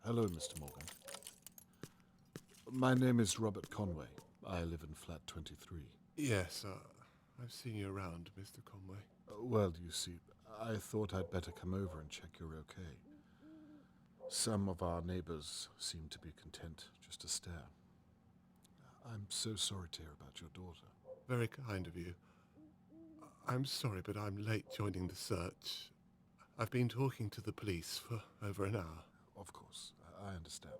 Hello, Mr. Morgan. My name is Robert Conway. I live in flat 23. Yes, I've seen you around, Mr. Conway. Well, you see, I thought I'd better come over and check you're okay. Some of our neighbors seem to be content just to stare. I'm so sorry to hear about your daughter. Very kind of you. I'm sorry, but I'm late joining the search. I've been talking to the police for over an hour. Of course, I understand.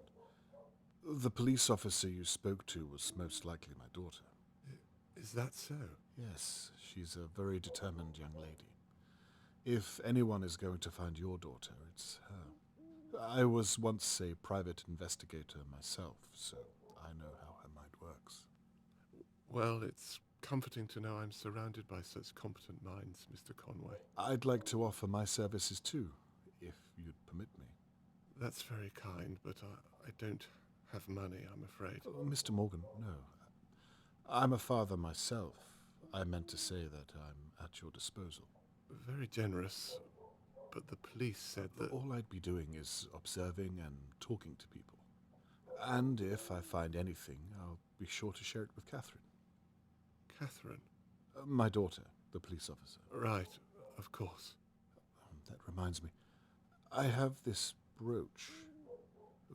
The police officer you spoke to was most likely my daughter. Is that so? Yes, she's a very determined young lady. If anyone is going to find your daughter, it's her. I was once a private investigator myself, so I know how her mind works. Well, it's comforting to know I'm surrounded by such competent minds, Mr. Conway. I'd like to offer my services too, if you'd permit me. That's very kind, but I don't have money, I'm afraid. Mr. Morgan, no. I'm a father myself. I meant to say that I'm at your disposal. Very generous, but the police said that... All I'd be doing is observing and talking to people. And if I find anything, I'll be sure to share it with Catherine. Catherine? My daughter, the police officer. Right, of course. That reminds me. I have this brooch.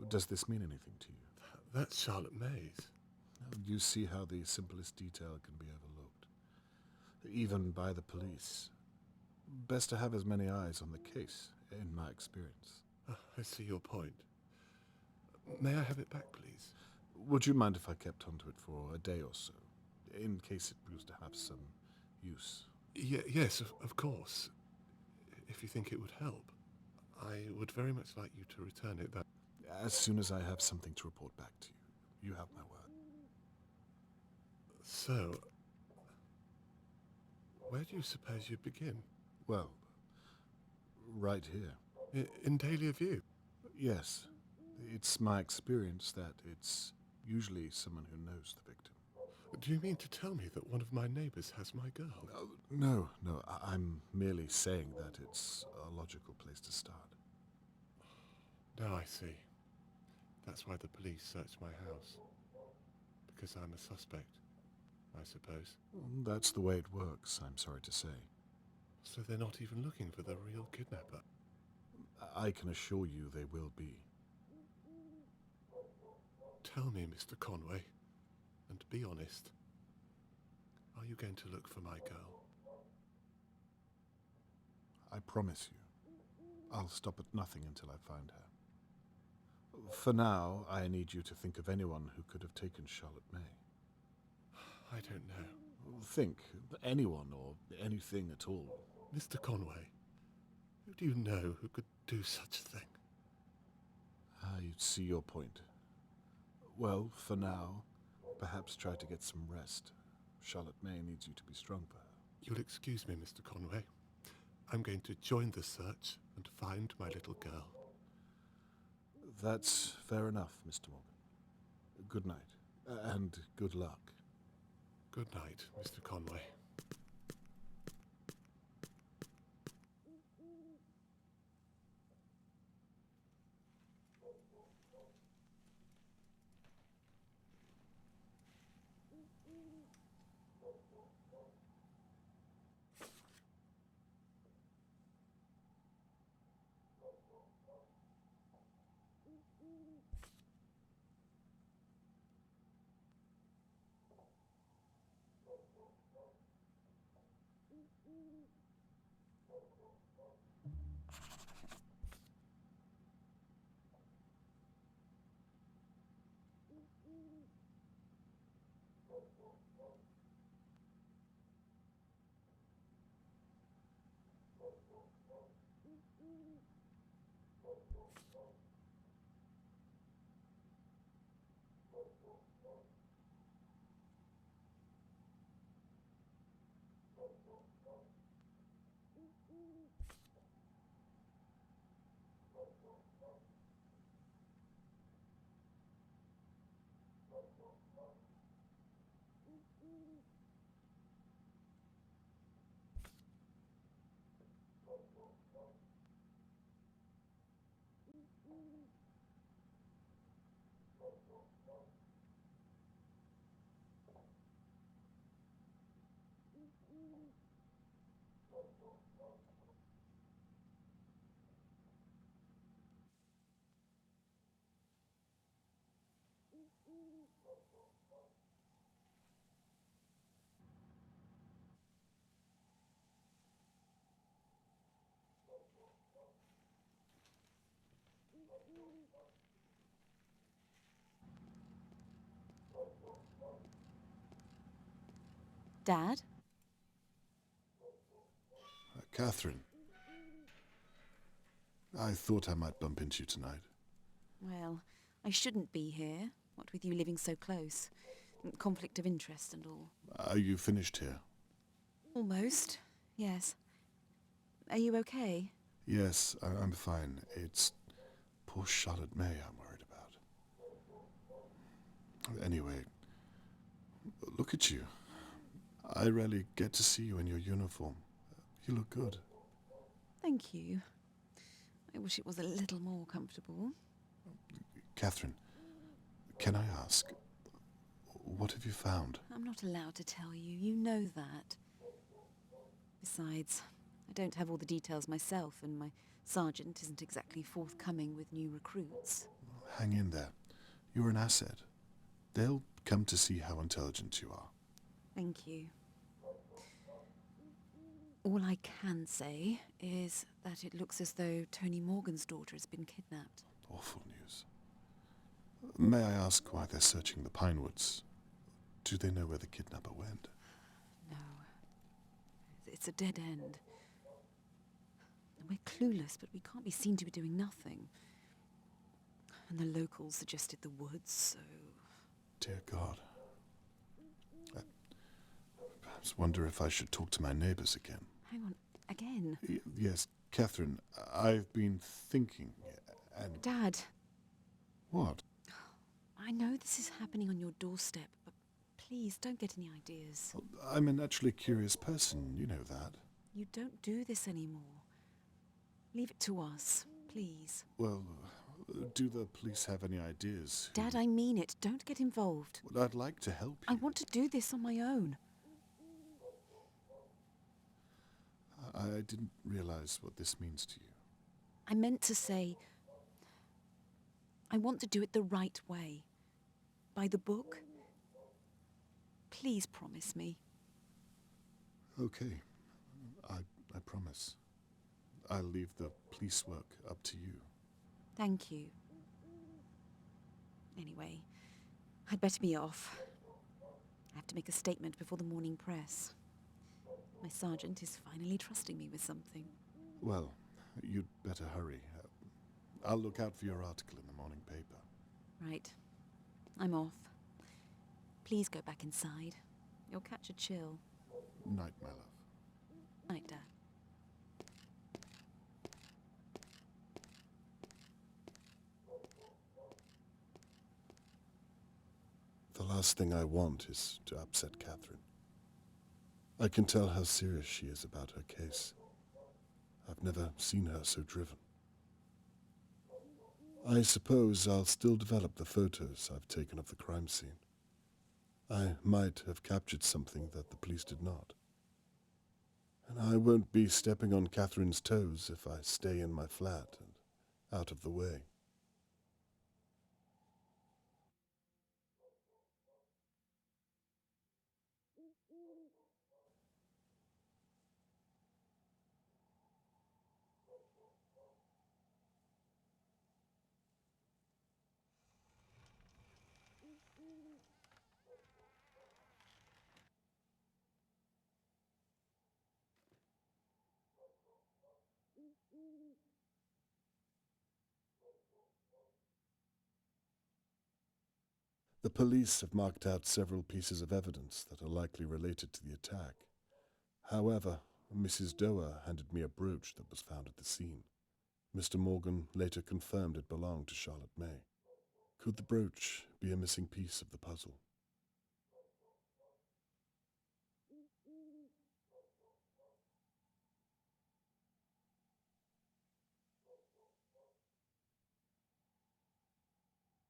Does this mean anything to you? That's Charlotte May's. You see how the simplest detail can be overlooked, even by the police. Best to have as many eyes on the case, in my experience. I see your point. May I have it back, please? Would you mind if I kept onto it for a day or so, in case it proves to have some use? Yes, of course. If you think it would help. I would very much like you to return it back. As soon as I have something to report back to you. You have my word. So, where do you suppose you'd begin? Well, right here. In Dahlia View? Yes. It's my experience that it's usually someone who knows the victim. Do you mean to tell me that one of my neighbors has my girl? No. I'm merely saying that it's a logical place to start. Now I see. That's why the police searched my house. Because I'm a suspect, I suppose. That's the way it works, I'm sorry to say. So they're not even looking for the real kidnapper? I can assure you they will be. Tell me, Mr. Conway, and be honest. Are you going to look for my girl? I promise you. I'll stop at nothing until I find her. For now, I need you to think of anyone who could have taken Charlotte May. I don't know. Think. Anyone or anything at all. Mr. Conway, who do you know who could do such a thing? You see your point. Well, for now, perhaps try to get some rest. Charlotte May needs you to be strong for her. You'll excuse me, Mr. Conway. I'm going to join the search and find my little girl. That's fair enough, Mr. Morgan. Good night, and good luck. Good night, Mr. Conway. Dad? Catherine, I thought I might bump into you tonight. Well, I shouldn't be here, what with you living so close. Conflict of interest and all. Are you finished here? Almost, yes. Are you okay? Yes, I'm fine. It's poor Charlotte May I'm worried about. Anyway, look at you. I rarely get to see you in your uniform. You look good. Thank you. I wish it was a little more comfortable. Catherine, can I ask, what have you found? I'm not allowed to tell you, you know that. Besides, I don't have all the details myself, and my sergeant isn't exactly forthcoming with new recruits. Hang in there. You're an asset. They'll come to see how intelligent you are. Thank you. All I can say is that it looks as though Tony Morgan's daughter has been kidnapped. Awful news. May I ask why they're searching the Pinewoods? Do they know where the kidnapper went? No. It's a dead end. We're clueless, but we can't be seen to be doing nothing. And the locals suggested the woods, so... Dear God. I perhaps wonder if I should talk to my neighbours again. Hang on, again? Yes, Catherine, I've been thinking, and... Dad, What? I know this is happening on your doorstep, but please don't get any ideas. I'm a naturally curious person, you know that. You don't do this anymore. Leave it to us, please. Well, do the police have any ideas? Dad, I mean it. Don't get involved. Well, I'd like to help I you. want to do this on my own. I didn't realize what this means to you. I meant to say, I want to do it the right way. By the book. Please promise me. Okay, I promise. I'll leave the police work up to you. Thank you. Anyway, I'd better be off. I have to make a statement before the morning press. My sergeant is finally trusting me with something. Well, you'd better hurry. I'll look out for your article in the morning paper. Right. I'm off. Please go back inside. You'll catch a chill. Night, my love. Night, Dad. The last thing I want is to upset Catherine. I can tell how serious she is about her case. I've never seen her so driven. I suppose I'll still develop the photos I've taken of the crime scene. I might have captured something that the police did not. And I won't be stepping on Catherine's toes if I stay in my flat and out of the way. The police have marked out several pieces of evidence that are likely related to the attack. However, Mrs. Doer handed me a brooch that was found at the scene. Mr. Morgan later confirmed it belonged to Charlotte May. Could the brooch be a missing piece of the puzzle?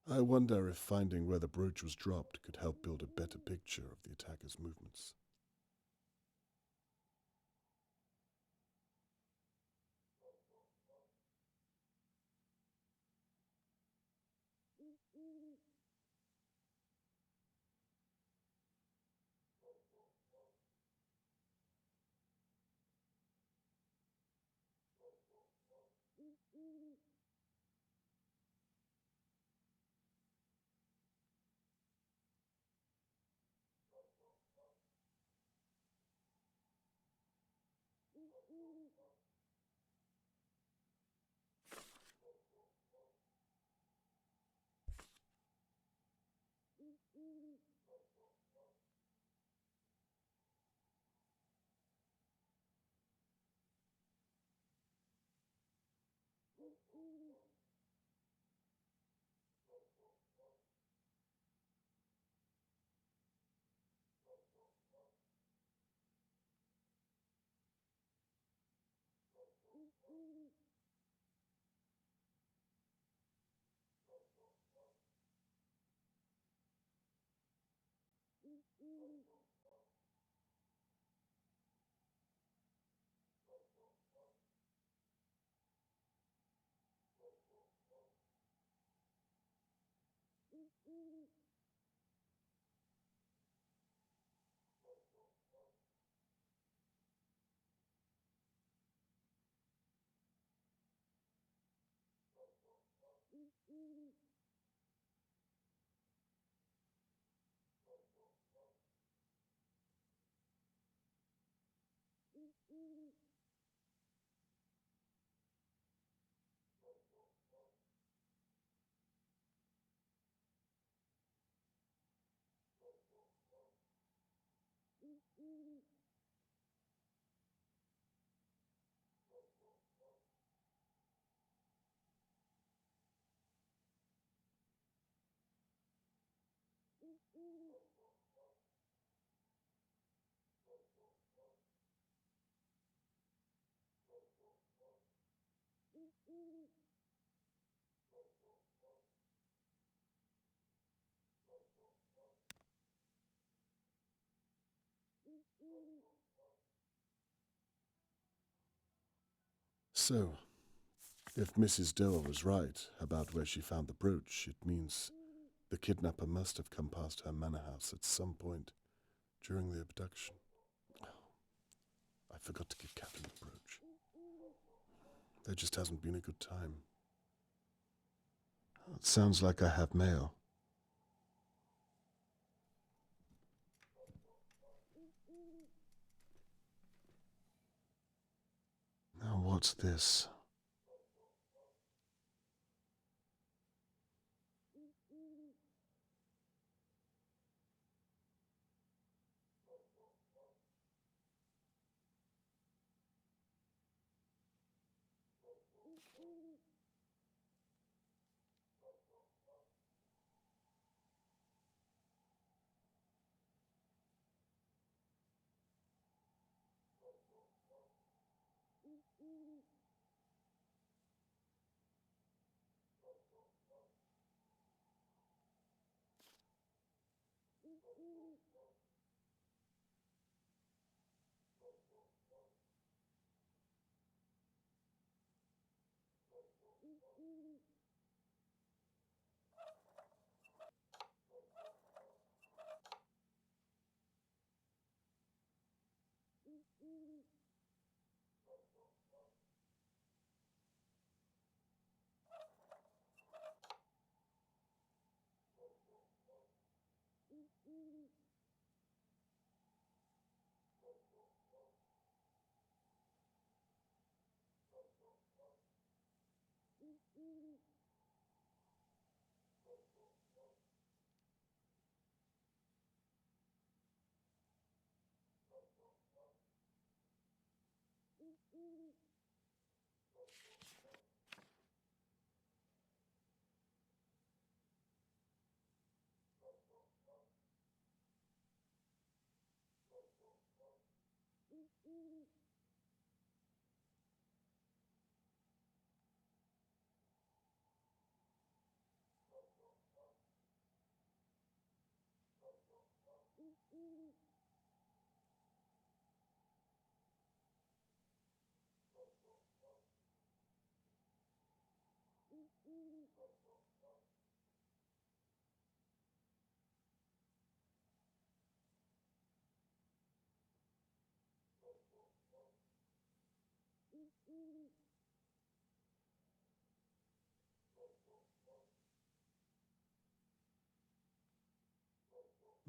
I wonder if finding where the brooch was dropped could help build a better picture of the attacker's movements. So, if Mrs. Doe was right about where she found the brooch, it means the kidnapper must have come past her manor house at some point during the abduction. I forgot to give Catherine the brooch. There just hasn't been a good time. It sounds like I have mail. Now what's this?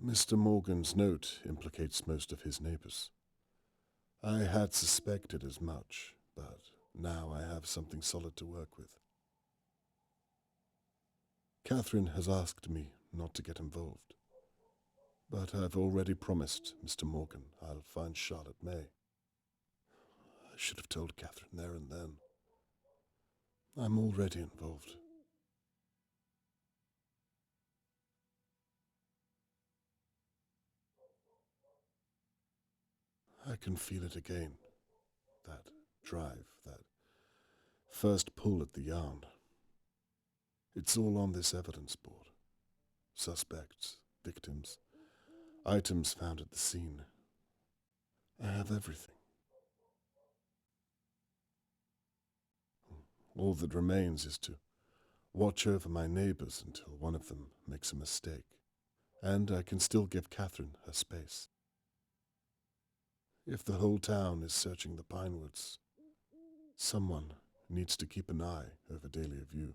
Mr. Morgan's note implicates most of his neighbors. I had suspected as much, but now I have something solid to work with. Catherine has asked me not to get involved. But I've already promised Mr. Morgan I'll find Charlotte May. I should have told Catherine there and then. I'm already involved. I can feel it again. That drive, that first pull at the yarn. It's all on this evidence board. Suspects, victims, items found at the scene. I have everything. All that remains is to watch over my neighbors until one of them makes a mistake. And I can still give Catherine her space. If the whole town is searching the Pinewoods, someone needs to keep an eye over Dahlia View.